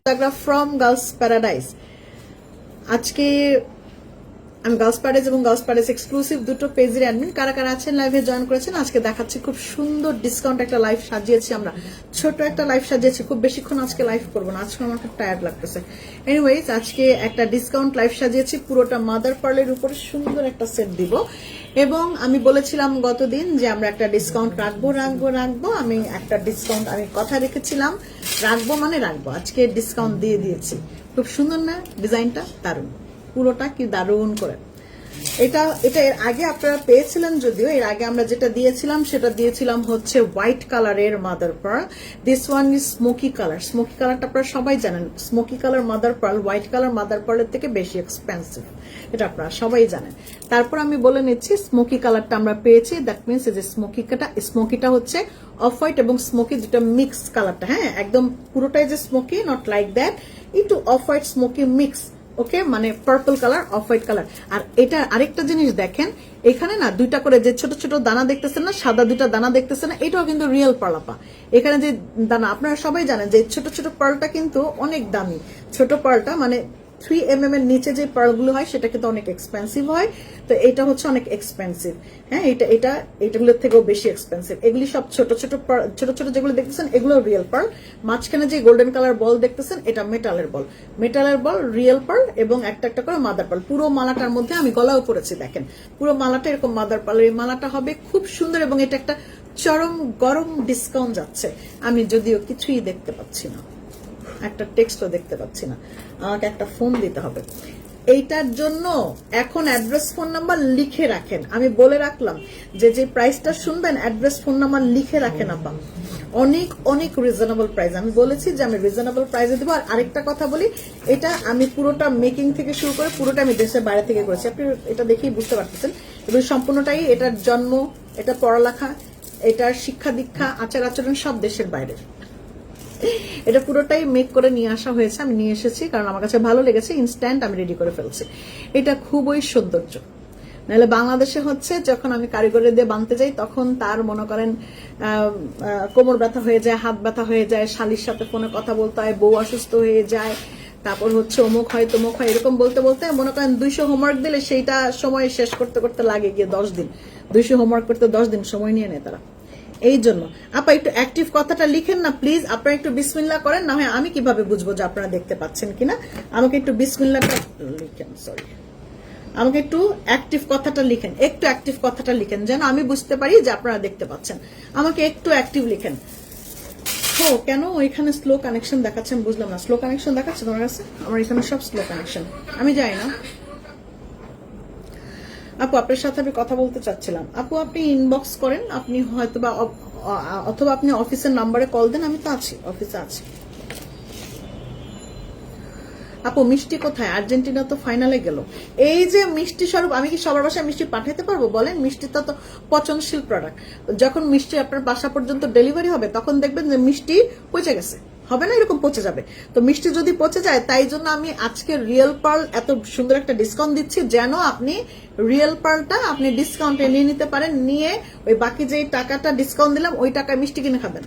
From girls paradise. আজকে আমি girls paradise এবং গার্লস প্যারাডাইস এক্সক্লুসিভ দুটো পেজের অ্যাডমিন। কারা কারা আছেন লাইভে জয়েন করেছেন আজকে দেখাচ্ছি। খুব সুন্দর ডিসকাউন্ট একটা লাইভ সাজিয়েছি আমরা, ছোট একটা লাইভ সাজিয়েছি। খুব বেশিক্ষণ আজকে লাইভ করবো না, আজকে আমার খুব টায়ার্ড লাগতেছে। এনিওয়েজ আজকে একটা ডিসকাউন্ট লাইভ সাজিয়েছি, পুরোটা মাদার পার্লের উপরে সুন্দর একটা সেট দিব। এবং আমি বলেছিলাম গতদিন যে আমরা একটা ডিসকাউন্ট রাখবো। আমি একটা ডিসকাউন্ট আমি কথা রেখেছিলাম, রাখবো। আজকে ডিসকাউন্ট দিয়ে দিয়েছি। খুব সুন্দর না ডিজাইনটা? দারুণ, পুরোটা কি দারুণ করে। এটা এর আগে আপনারা পেয়েছিলেন, যদিও এর আগে আমরা যেটা দিয়েছিলাম হচ্ছে হোয়াইট কালারের mother pearl. This one is smoky colour. Smoky কালারটা আপনারা সবাই জানেন, smoky colour mother pearl white colour mother পার্লের থেকে বেশি এক্সপেন্সিভ, এটা আপনারা সবাই জানেন। তারপর আমি বলে নিচ্ছি স্মোকি কালারটা আমরা পেয়েছি, দ্যাট মিনস এই যে স্মোকিটা হচ্ছে অফ হোয়াইট এবং স্মোকি দুটো মিক্স কালারটা। হ্যাঁ, একদম পুরোটাই যে স্মোকি, নট লাইক দ্যাট, একটু off white smoky mix. Okay, মানে purple colour off white colour. আর এটা আরেকটা জিনিস দেখেন, এখানে না দুইটা করে যে ছোট ছোট দানা দেখতেছেন না, সাদা দুইটা দানা দেখতেছেন না, এটাও কিন্তু রিয়েল পার্ল আপা। এখানে যে দানা আপনারা সবাই জানেন যে ছোট ছোট পার্লটা কিন্তু অনেক দামি। ছোট পার্লটা মানে 3mm এর নিচে যে পার্লগুলো হয় সেটা কিন্তু অনেক এক্সপেন্সিভ হয়, তো এটা হচ্ছে অনেক এক্সপেন্সিভ। হ্যাঁ, এটাগুলোর থেকেও বেশি এক্সপেন্সিভ। এগুলি সব ছোট ছোট যেগুলো দেখতেছেন এগুলো রিয়েল পার্ল। মাঝখানে যে গোল্ডেন কালার বল দেখতেছেন এটা মেটালের বল, রিয়েল পার্ল এবং একটা একটা করে মাদার পার্ল। পুরো মালাটার মধ্যে আমি গলাও পরেছি, দেখেন পুরো মালাটা এরকম মাদার পার্ল। এই মালাটা হবে খুব সুন্দর এবং এটা একটা চরম গরম ডিসকাউন্ট যাচ্ছে। আমি যদিও কিছুই দেখতে পাচ্ছি না, একটা টেক্সটও দেখতে পাচ্ছি না, আমাকে একটা ফোন দিতে হবে এইটার জন্য। এখন অ্যাড্রেস ফোন নাম্বার লিখে রাখেন, আমি বলে রাখলাম যে প্রাইসটা শুনবেন অ্যাড্রেস ফোন নাম্বার লিখে রাখেন আপা। অনেক অনেক রিজনেবল প্রাইস, আমি বলেছি যে আমি রিজনেবল প্রাইসে দেবো। আর আরেকটা কথা বলি, এটা আমি পুরোটা মেকিং থেকে শুরু করে পুরোটা আমি দেশের বাইরে থেকে করেছি, আপনি এটা দেখেই বুঝতে পারতেছেন। এবং সম্পূর্ণটাই এটার জন্ম, এটা পড়ালেখা, এটার শিক্ষা দীক্ষা আচার আচরণ সব দেশের বাইরের। এটা পুরোটাই মেক করে নিয়ে আসা হয়েছে, আমি নিয়ে এসেছি কারণ আমার কাছে ভালো লেগেছে, ইনস্ট্যান্ট আমি রেডি করে ফেলছি। এটা খুবই সৌন্দর্য। নাহলে বাংলাদেশে হচ্ছে যখন আমি কারিগরে দিয়ে বানতে যাই তখন তার মনে করেন কোমর ব্যথা হয়ে যায়, হাত ব্যথা হয়ে যায়, শালির সাথে ফোনে কথা বলতে হয়, বউ অসুস্থ হয়ে যায়, তারপর হচ্ছে অমুক হয় তমুক হয়, এরকম বলতে বলতে মনে করেন 200 হোমওয়ার্ক দিলে সেইটা সময় শেষ করতে করতে লাগে গিয়ে 10 দিন। 200 হোমওয়ার্ক করতে 10 দিন সময় নিয়ে নেয় তারা। এই জন্য আপা একটু অ্যাক্টিভ কথাটা লিখেন না প্লিজ। আপনারা একটু বিসমিল্লাহ করেন, না হয় আমি কিভাবে বুঝবো যে আপনারা দেখতে পাচ্ছেন কিনা। আমাকে একটু বিসমিল্লাহটা লিখেন, সরি, আমাকে একটু অ্যাক্টিভ কথাটা লিখেন, একটু অ্যাক্টিভ কথাটা লিখেন যেন আমি বুঝতে পারি যে আপনারা দেখতে পাচ্ছেন। আমাকে একটু অ্যাক্টিভ লিখেন। ও কেন এখানে স্লো কানেকশন দেখাচ্ছেন বুঝলাম না। স্লো কানেকশন দেখাচ্ছে তোমার কাছে? আমার এখানে সব স্লো কানেকশন, আমি যাই না। আপু আপনার সাথে আমি কথা বলতে চাচ্ছিলাম। আপু আপনি ইনবক্স করেন, আপনি হয়তো বা অথবা আপনি অফিসের নাম্বারে কল দেন, আমি তো আছি, অফিসে আছি। আপু মিষ্টি কোথায়? আর্জেন্টিনা তো ফাইনালে গেল। এই যে মিষ্টি স্বরূপ, আমি কি সবার বাসায় মিষ্টি পাঠাতে পারবো বলেন? মিষ্টিটা তো পচনশীল প্রোডাক্ট। যখন মিষ্টি আপনার বাসা পর্যন্ত ডেলিভারি হবে তখন দেখবেন যে মিষ্টি পচে গেছে, হবে না এরকম পচে যাবে। তো মিষ্টি যদি পচে যায়, তাই জন্য আমি আজকে রিয়েল পার্ল এত সুন্দর একটা ডিসকাউন্ট দিচ্ছি যেন আপনি রিয়েল পার্লটা আপনি ডিসকাউন্টে নিয়ে নিতে পারেন। নিয়ে ওই বাকি যে টাকাটা ডিসকাউন্ট দিলাম ওই টাকায় মিষ্টি কিনে খাবেন।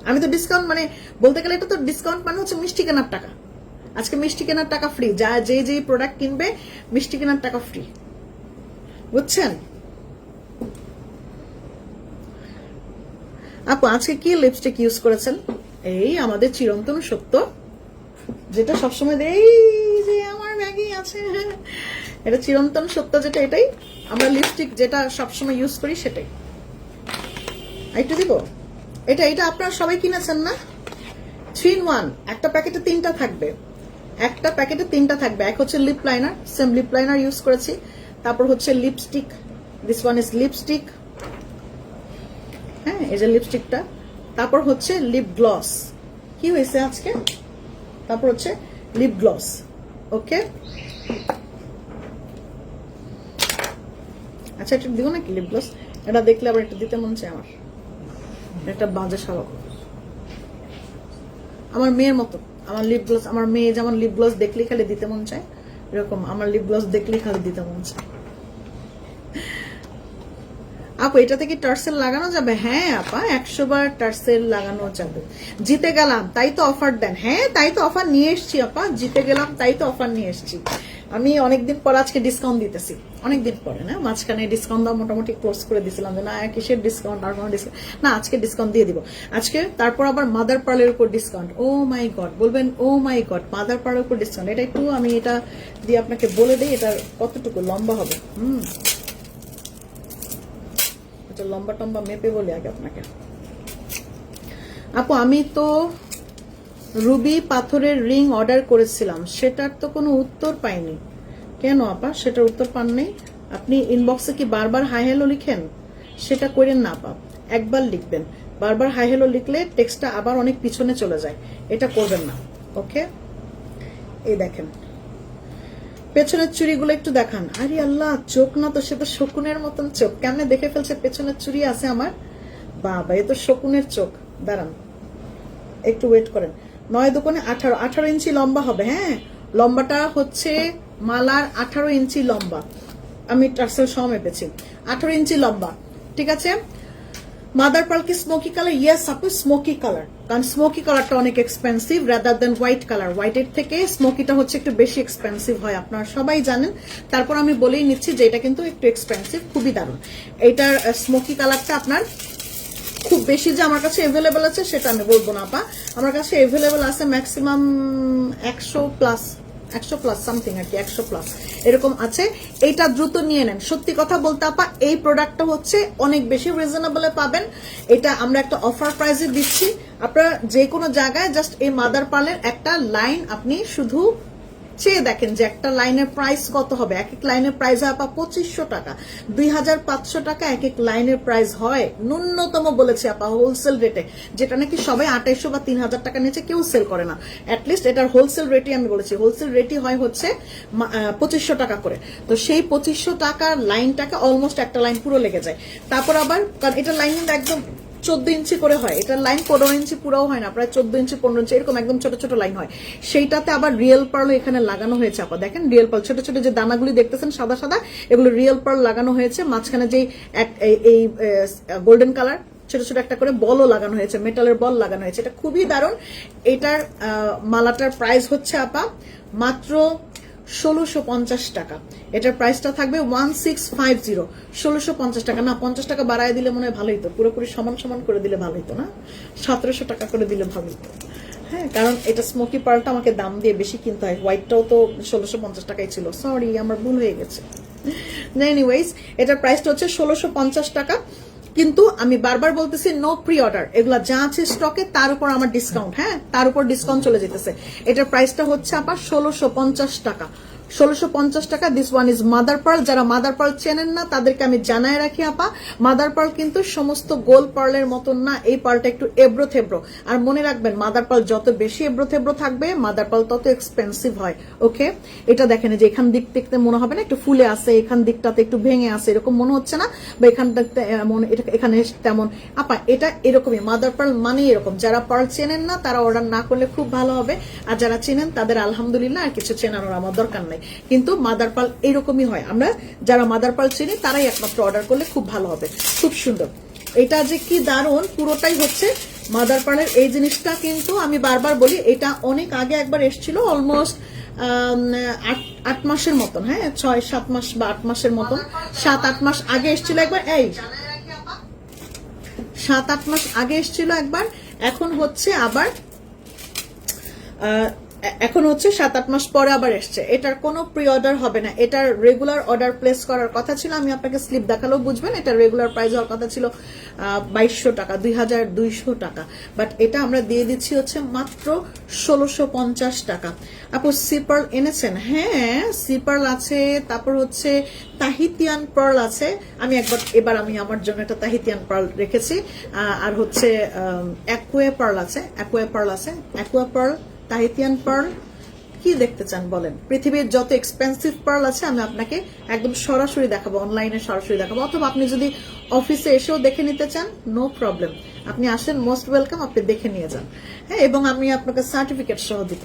আমি তো ডিসকাউন্ট মানে বলতে গেলে এটা তো ডিসকাউন্ট মানে হচ্ছে মিষ্টি কেনার টাকা। আজকে মিষ্টি কেনার টাকা ফ্রি, যা যে প্রোডাক্ট কিনবে মিষ্টি কেনার টাকা ফ্রি, বুঝছেন? আপু আজকে কি লিপস্টিক ইউজ করেছেন? এই আমাদের চিরন্তন সত্য, যেটা সবসময় এই যে আমার ব্যাগই আছে, এটা চিরন্তন সত্য যেটা, এটাই আমরা লিপস্টিক যেটা সবসময় ইউজ করি সেটাই। একটু দিব, এটা আপনারা সবাই কিনেছেন না? 3 in 1, একটা প্যাকেটে 3টা থাকবে, একটা প্যাকেটে 3টা থাকবে। এক হচ্ছে lip liner, same lip liner use করেছি। তারপর হচ্ছে lipstick, this one is lipstick, হ্যাঁ এই যে লিপস্টিকটা। তারপর হচ্ছে লিপ গ্লস, কি হয়েছে আজকে? তারপর হচ্ছে লিপ গ্লস। ওকে, আচ্ছা এটা দিব নাকি লিপ গ্লস? এটা দেখলে আবার এটা দিতে মন চায় আমার, একটা বাজে স্বভাব আমার মেয়ের মতো। আমার লিপ গ্লস, আমার মেয়ে যেমন লিপ গ্লস দেখলেই খালি দিতে মন চায়, এরকম আমার লিপ গ্লস দেখলেই খালি দিতে মন চায়। আপু এটাতে কি টার্সেল লাগানো যাবে? হ্যাঁ আপা, 100 বার টার্সেল লাগানো যাবে। জিতে গেলাম তাই তো অফার দেন। হ্যাঁ তাই তো অফার নিয়ে এসছি আপা, জিতে গেলাম তাই তো অফার নিয়ে এসছি। আমি অনেকদিন পর আজকে ডিসকাউন্ট দিতেছি, অনেকদিন পরে না, মাঝখানে ডিসকাউন্ট দাও মোটামুটি ক্লোজ করে দিছিলাম যে না কিসের ডিসকাউন্ট, আর কোনো ডিসকাউন্ট না, আজকে ডিসকাউন্ট দিয়ে দিব আজকে। তারপর আবার মাদার পার্লের উপর ডিসকাউন্ট। ও মাই গড, বলবেন ও মাই গড, মাদার পার্লের উপর ডিসকাউন্ট। এটা একটু আমি এটা দিয়ে আপনাকে বলে দিই এটা কতটুকু লম্বা হবে। এটা লম্বা টম্বা মেপে বলি আগে আপনাকে। আপু আমি তো রুবি পাথরের রিং অর্ডার করেছিলাম, সেটার তো কোনো উত্তর পাইনি। কেন আপা সেটার উত্তর পান নেই? আপনি ইনবক্সে কি বারবার হাই হ্যালো লিখেন? সেটা করেন না আপা, একবার লিখবেন। বারবার হাই হ্যালো লিখলে টেক্সটটা আবার অনেক পিছনে চলে যায়, এটা করবেন না। ওকে, এই দেখেন পেছনের চুড়িগুলো একটু দেখান। আরে আল্লাহ, চোখ না তো, সে তো শকুনের মতন চোখ, কেমনে দেখে ফেলছে পেছনের চুড়ি আছে আমার। বাবা এ তো শকুনের চোখ। দাঁড়ান একটু ওয়েট করেন। 9 দোকানে 18 ইঞ্চি লম্বা হবে। হ্যাঁ লম্বাটা হচ্ছে মালার 18 ইঞ্চি লম্বা, আমি টার্সেল সহ মেপেছি 18 ইঞ্চি লম্বা। ঠিক আছে, মাদার পার্ল কি স্মোকি কালার? ইয়েস আপু স্মোকি কালার, কারণ স্মোকি কালারটা অনেক expensive rather than white colour. হোয়াইটের থেকে স্মোকিটা হচ্ছে একটু বেশি এক্সপেন্সিভ হয়, আপনারা সবাই জানেন। তারপর আমি বলেই নিচ্ছি যে এটা কিন্তু একটু এক্সপেন্সিভ, খুবই দারুণ। এইটার স্মোকি কালারটা আপনার খুব বেশি যে আমার কাছে এভেলেবেল আছে সেটা আমি বলবো না আপা, আমার কাছে এভেলেবেল আছে ম্যাক্সিমাম 100 প্লাস সামথিং আর কি, 100 প্লাস এরকম আছে। এইটা দ্রুত নিয়ে নেন। সত্যি কথা বলতে আপা এই প্রোডাক্টটা হচ্ছে অনেক বেশি রিজনেবলে পাবেন। এটা আমরা একটা অফার প্রাইসে দিচ্ছি। আপনারা যে কোনো জায়গায় জাস্ট এই মাদার পার্লের একটা লাইন আপনি শুধু চেয়ে দেখেন যে একটা লাইনের প্রাইস কত হবে। এক এক লাইনের প্রাইস হয় আপা 2500 টাকা, 2500 টাকা এক এক লাইনের প্রাইস হয় ন্যূনতম বলেছে আপা হোলসেল রেটে, যেটা নাকি সবাই 2800 বা 3000 টাকা নিচে কেউ সেল করে না। অ্যাটলিস্ট এটার হোলসেল রেটই আমি বলেছি, হোলসেল রেটই হয় হচ্ছে 2500 টাকা করে। তো সেই 2500 টাকার লাইনটাকে অলমোস্ট একটা লাইন পুরো লেগে যায়। তারপর আবার কারণ এটা লাইন একদম 14 ইঞ্চি করে হয়, এটার লাইন 15 ইঞ্চি পুরাও হয় না, প্রায় 14 ইঞ্চি 15 ইঞ্চি এরকম একদম ছোট ছোট লাইন হয়। সেইটাতে আবার রিয়েল পার্ল এখানে লাগানো হয়েছে আপা, দেখেন রিয়েল পার্ল ছোট ছোট যে দানাগুলি দেখতেছেন সাদা সাদা, এগুলো রিয়েল পার্ল লাগানো হয়েছে। মাঝখানে যে এই গোল্ডেন কালার ছোট ছোট একটা করে বলও লাগানো হয়েছে, মেটালের বল লাগানো হয়েছে। এটা খুবই দারুণ। এটার মালাটার প্রাইস হচ্ছে আপা মাত্র 1650 টাকা। এটার প্রাইসটা থাকবে 1650, 1650 টাকা না, 50 টাকা বাড়ায় দিলে মনে হয় ভালোই তো, পুরোপুরি সমান সমান করে দিলে ভালো হতো না, 1700 টাকা করে দিলে ভালো হতো। হ্যাঁ কারণ এটা স্মোকি পার্লটা আমাকে দাম দিয়ে বেশি কিনতে হয়, হোয়াইটটাও তো 1650 টাকাই ছিল, সরি আমার ভুল হয়ে গেছে। এনিওয়েজ এটার প্রাইসটা হচ্ছে 1650 টাকা। কিন্তু আমি বারবার বলতেছি নো প্রি অর্ডার, এগুলা যা আছে স্টকে তার উপর আমার ডিসকাউন্ট, হ্যাঁ তার উপর ডিসকাউন্ট চলে যেতেছে। এটার প্রাইসটা হচ্ছে আবার 1650 টাকা, 1650 টাকা। This one is mother pearl. যারা মাদার পার্ল চেনেন না তাদেরকে আমি জানায় রাখি আপা, মাদার পার্ল কিন্তু সমস্ত গোল পার্লের মতন না, এই পার্লটা একটু এব্রো থেব্রো। আর মনে রাখবেন মাদার পার্ল যত বেশি এব্রো থেব্রো থাকবে মাদার পার্ল তত এক্সপেন্সিভ হয়। ওকে, এটা দেখেন যে এখান দিক দেখতে মনে হবে না একটু ফুলে আছে, এখান দিকটাতে একটু ভেঙে আছে, এরকম মনে হচ্ছে না, বা এখানটাতে এমন, এখানে তেমন আপা, এটা এরকমই মাদার পার্ল মানে এরকম। যারা পার্ল চেনেন না তারা অর্ডার না করলে খুব ভালো হবে, আর যারা চেনেন তাদের আলহামদুলিল্লাহ, আর কিছু চেনানোর আমার দরকার নাই। কিন্তু মাদার পার্ল এরকমই হয়, আমরা যারা মাদার পার্ল চিনি তারাই একমাত্র অর্ডার করলে খুব ভালো হবে। খুব সুন্দর, এটা যে কি দারুণ, পুরোটাই হচ্ছে মাদার পার্লের। এই জিনিসটা কিন্তু আমি বারবার বলি, এটা অনেক আগে একবার এসেছিল, অলমোস্ট 8 মাসের মতন, হ্যাঁ 6-7 মাস বা 8 মাসের মতন, 7-8 মাস আগে এসেছিল একবার, এই 7-8 মাস আগে এসেছিল একবার। এখন হচ্ছে আবার এখন হচ্ছে 7-8 মাস পরে আবার এসছে। এটার কোনো প্রি অর্ডার হবে না, এটার রেগুলার অর্ডার প্লেস করার কথা ছিল। আমি আপনাকে স্লিপ দেখালেও বুঝবেন, এটা রেগুলার প্রাইস হওয়ার কথা ছিল 2200 টাকা, 2200 টাকা, বাট এটা আমরা দিয়ে দিচ্ছি হচ্ছে মাত্র 1650 টাকা। আপু সি পার্ল এনেছেন? হ্যাঁ সি পার্ল আছে, তারপর হচ্ছে তাহিতিয়ান পার্ল আছে। আমি এবার আমি আমার জন্য একটা তাহিতিয়ান পার্ল রেখেছি, আর হচ্ছে অ্যাকুয়া পার্ল আছে, অ্যাকুয়া পার্ল আছে, অ্যাকুয়া পার্ল, তাহিতিয়ান পার্ল। কি দেখতে চান বলেন? পৃথিবীর যত এক্সপেন্সিভ পার্ল আছে আমি আপনাকে একদম সরাসরি দেখাবো, অনলাইনে সরাসরি দেখাবো, অথবা আপনি যদি অফিসে এসেও দেখে নিতে চান নো প্রবলেম, আপনি আসেন, মোস্ট ওয়েলকাম, আপনি দেখে নিয়ে যান। হ্যাঁ, এবং আমি আপনাকে সার্টিফিকেট সহ দিব।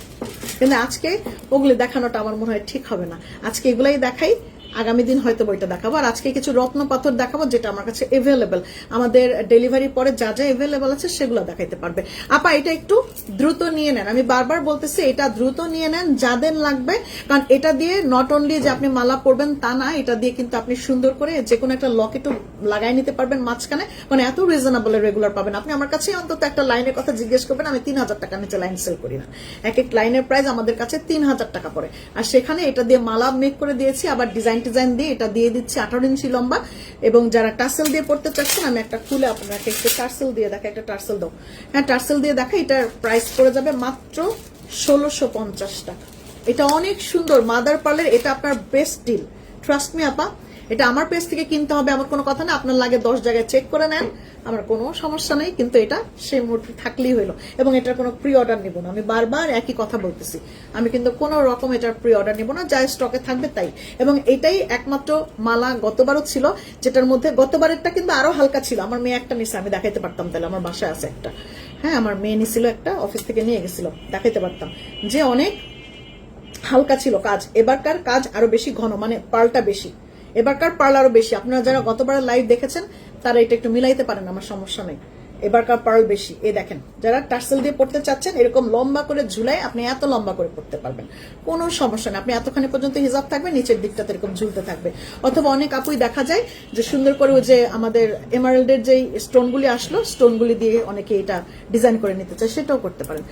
কিন্তু আজকে ওগুলি দেখানোটা আমার মনে হয় ঠিক হবে না, আজকে এগুলাই দেখাই, আগামী দিন হয়তো বইটা দেখাবো। আর আজকে কিছু রত্ন পাথর দেখাবো যেটা আমার কাছে এভেলেবেল, আমাদের ডেলিভারি পরে যা যা এভেলেবেল আছে সেগুলো দেখাইতে পারবে। আপা এটা একটু দ্রুত নিয়ে নেন, আমি বারবার বলতেছি এটা দ্রুত নিয়ে নেন যাদের লাগবে, কারণ এটা দিয়ে নট অনলি যে আপনি মালা পরবেন তা না, এটা দিয়ে কিন্তু আপনি সুন্দর করে যে কোনো একটা লকেটও লাগাই নিতে পারবেন মাঝখানে, মানে এত রিজনেবল রেগুলার পাবেন। আপনি আমার কাছে অন্তত একটা লাইনের কথা জিজ্ঞেস করবেন, আমি 3000 টাকা নিচে লাইন সেল করি না। এক এক লাইনের প্রাইস আমাদের কাছে 3000 টাকা পড়ে, আর সেখানে এটা দিয়ে মালা মেক করে দিয়েছি, আবার ডিজাইন দিয়ে এটা দিয়ে দিচ্ছি 18 ইঞ্চি লম্বা। এবং যারা টার্সেল দিয়ে পড়তে চাচ্ছেন, আমি একটা খুলে আপনাকে একটু টার্সেল দিয়ে দেখা, একটা টার্সেল দাও, হ্যাঁ টার্সেল দিয়ে দেখা, এটার প্রাইস পড়ে যাবে মাত্র 1650 টাকা। এটা অনেক সুন্দর মাদার পার্লের, এটা আপনার বেস্ট ডিল, ট্রাস্ট মি আপা। এটা আমার পেজ থেকে কিনতে হবে আমার কোনো কথা না, আপনার লাগে 10 জায়গায় চেক করে নেন, আমার কোনো সমস্যা নেই, কিন্তু এটা সেই মুহূর্তে থাকলেই হইলো। এবং এটার কোনো প্রি অর্ডার নিব না, আমি বারবার একই কথা বলতেছি, আমি কিন্তু কোনো রকম এটার প্রি অর্ডার নিব না, যা স্টকে থাকবে তাই। এবং এটাই একমাত্র মালা গতবারও ছিল, যেটার মধ্যে গতবারেরটা কিন্তু আরো হালকা ছিল, আমার মেয়ে একটা নিছে, আমি দেখাইতে পারতাম, তাহলে আমার বাসায় আছে একটা, হ্যাঁ আমার মেয়ে নিছিল একটা, অফিস থেকে নিয়ে গেছিল, দেখাইতে পারতাম যে অনেক হালকা ছিল কাজ। এবারকার কাজ আরো বেশি ঘন, মানে পার্লটা বেশি, এবারকার পার্ল আরো বেশি। আপনারা যারা গতবারের লাইভ দেখেছেন তারা এটা একটু মিলাইতে পারেন, আমার সমস্যা নেই, এবারকার পার্ল বেশি। এই দেখেন, যারা টার্সেল দিয়ে পড়তে চাচ্ছেন এরকম লম্বা করে ঝুলাই আপনি এত লম্বা করে পড়তে পারবেন, কোনো সমস্যা নেই। আপনি এতখানি পর্যন্ত হিজাব থাকবে, নিচের দিকটাতে এরকম ঝুলতে থাকবে। অথবা অনেক আপুই দেখা যায় যে সুন্দর করে ওই যে আমাদের এমারেল্ডের যে স্টোনগুলি আসলো, স্টোনগুলি দিয়ে অনেকে এটা ডিজাইন করে নিতে চায়, সেটাও করতে পারেন।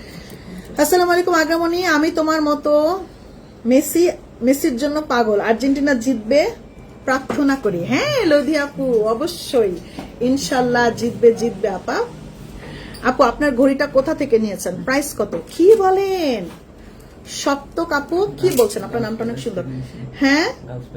আসসালামু আলাইকুম আগামনী, আমি তোমার মতো মেসির জন্য পাগল, আর্জেন্টিনা জিতবে প্রার্থনা করি। হ্যাঁ লোধি আপু, অবশ্যই ইনশাল্লাহ জিতবে জিতবে। আপা আপু আপনার ঘড়িটা কোথা থেকে নিয়েছেন, প্রাইস কত, কি বলেন? সপ্তক আপু কি বলছেন, আপনার নামটা অনেক সুন্দর। হ্যাঁ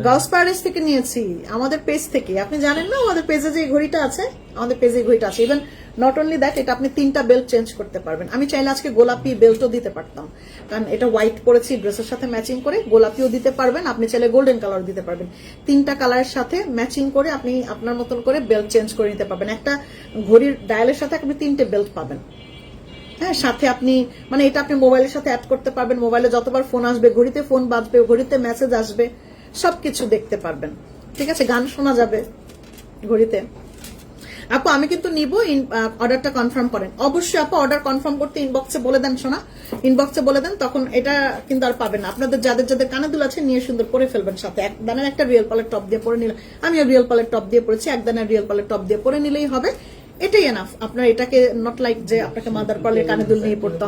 গার্লস প্যারাডাইস থেকে নিয়েছি, আমাদের পেজ থেকে। আপনি জানেন না আমাদের পেজে যে ঘড়িটা আছে, আমাদের পেজে ঘড়িটা আছে। ইভেন নট অনলি দ্যাট, এটা আপনি 3টা বেল্ট চেঞ্জ করতে পারবেন। আমি চাইলে আজকে গোলাপি বেল্টও দিতে পারতাম, কারণ এটা হোয়াইট পরেছি ড্রেসের সাথে ম্যাচিং করে, গোলাপিও দিতে পারবেন, আপনি চাইলে গোল্ডেন কালার দিতে পারবেন। 3টা কালারের সাথে ম্যাচিং করে আপনি আপনার মতন করে বেল্ট চেঞ্জ করে নিতে পারবেন। একটা ঘড়ির ডায়ালের সাথে আপনি 3টে বেল্ট পাবেন। হ্যাঁ সাথে আপনি মানে এটা আপনি মোবাইলের সাথে অ্যাড করতে পারবেন, মোবাইলে যতবার ফোন আসবে, ঘড়িতে ফোন বাজবে, ঘড়িতে মেসেজ আসবে, সবকিছু দেখতে পারবেন। ঠিক আছে, গান শোনা যাবে ঘড়িতে। আপু আমি কিন্তু নিব, অর্ডারটা কনফার্ম করেন অবশ্যই। আপু অর্ডার কনফার্ম করতে ইনবক্সে বলে দেন, শোনা ইনবক্সে বলে দেন, তখন এটা কিন্তু আর পাবেন না। আপনাদের যাদের যাদের কানে দুল আছে নিয়ে সুন্দর পরে ফেলবেন, সাথে এক দানের একটা রিয়েল পালের টপ দিয়ে পরে নিলে, আমিও রিয়েল পালের টপ দিয়ে পরেছি, এক দানের রিয়েল পালের টপ দিয়ে পরে নিলেই হবে, এটাই এনাফ। আপনার এটাকে নট লাইক যে আপনাকে মাদার পার্লের কানে দুল নিয়ে পড়তে হবে।